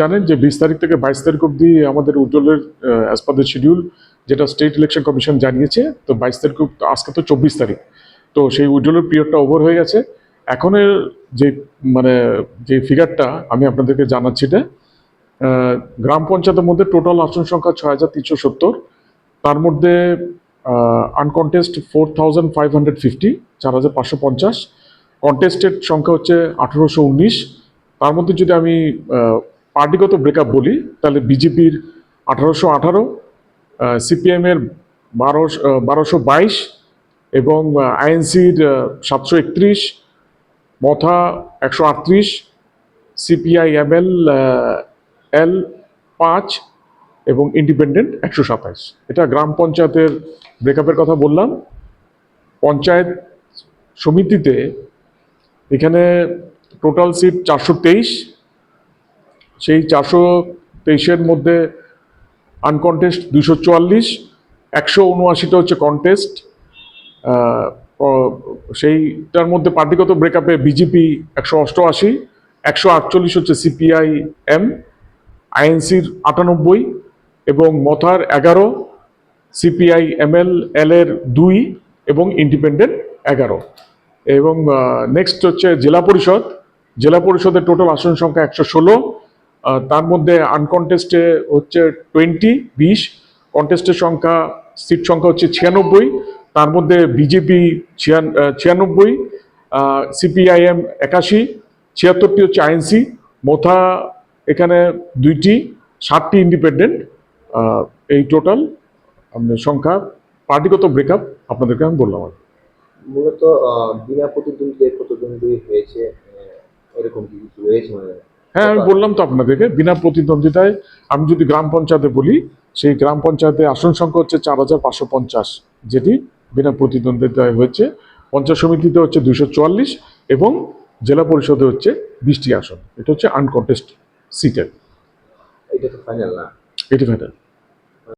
জানেন যে 20 তারিখ থেকে 22 তারিখ অবধি আমাদের উজ্জ্বলের অ্যাজ পার দ্য শিডিউল যেটা স্টেট ইলেকশন কমিশন জানিয়েছে, তো 22 তারিখ আজকে তো 24 তারিখ, তো সেই উজ্জ্বলের পিরিয়ডটা ওভার হয়ে গেছে। এখনের যে মানে যে ফিগারটা আমি আপনাদেরকে জানাচ্ছি, এটা গ্রাম পঞ্চায়েতের মধ্যে টোটাল আসন সংখ্যা 6370, তার মধ্যে আনকন্টেস্ট 4550, 4550, কন্টেস্টেড সংখ্যা হচ্ছে 1819। তার মধ্যে যদি আমি পার্টিগত ব্রেকআপ বলি তাহলে বিজেপির 1818, সিপিএমের 1222 এবং আইএনসির 731, মথা 138, সিপিআইএমএল এল 5 এবং ইন্ডিপেন্ডেন্ট 127। এটা গ্রাম পঞ্চায়েতের ব্রেকআপের কথা বললাম। পঞ্চায়েত সমিতিতে এখানে টোটাল সিট 423, সেই 423-এর মধ্যে আনকন্টেস্ট 244, 179টা হচ্ছে কন্টেস্ট। সেইটার মধ্যে পার্টিগত ব্রেকআপে বিজেপি 188, 148 হচ্ছে সিপিআইএম, আইএনসির 98 এবং মথার 11, সিপিআইএমএল এল এর 2 এবং ইন্ডিপেন্ডেন্ট 11। এবং নেক্সট হচ্ছে জেলা পরিষদ। জেলা পরিষদের টোটাল আসন সংখ্যা 116, তার মধ্যে আনকন্টেস্টে হচ্ছে 20, কন্টেস্টের সংখ্যা সিট সংখ্যা হচ্ছে 96, তার মধ্যে বিজেপি 96, সিপিআইএম 81, 76টি হচ্ছে আইএনসি, মোথা এখানে 2টি, 7টি ইন্ডিপেন্ডেন্ট। এই টোটাল সংখ্যা পার্টিগত ব্রেকআপ আপনাদেরকে আমি বললাম। মূলত বিনা প্রতিদ্বন্দ্বিতায় প্রতিদ্বন্দ্বী হয়েছে, এরকম কি কিছু হয়েছে? মানে হ্যাঁ, আমি বললাম তো আপনাদেরকে বিনা প্রতিদ্বন্দ্বিতায়। আমি যদি গ্রাম পঞ্চায়েতে বলি, সেই গ্রাম পঞ্চায়েতে আসন সংখ্যা হচ্ছে 4550, যেটি বিনা প্রতিদ্বন্দ্বিতায় হয়েছে। পঞ্চায়েত সমিতিতে হচ্ছে 244 এবং জেলা পরিষদে হচ্ছে 20টি আসন। এটা হচ্ছে আনকন্টেস্ট সিটের। এটা তো ফাইনাল না? এটি ফাইনাল।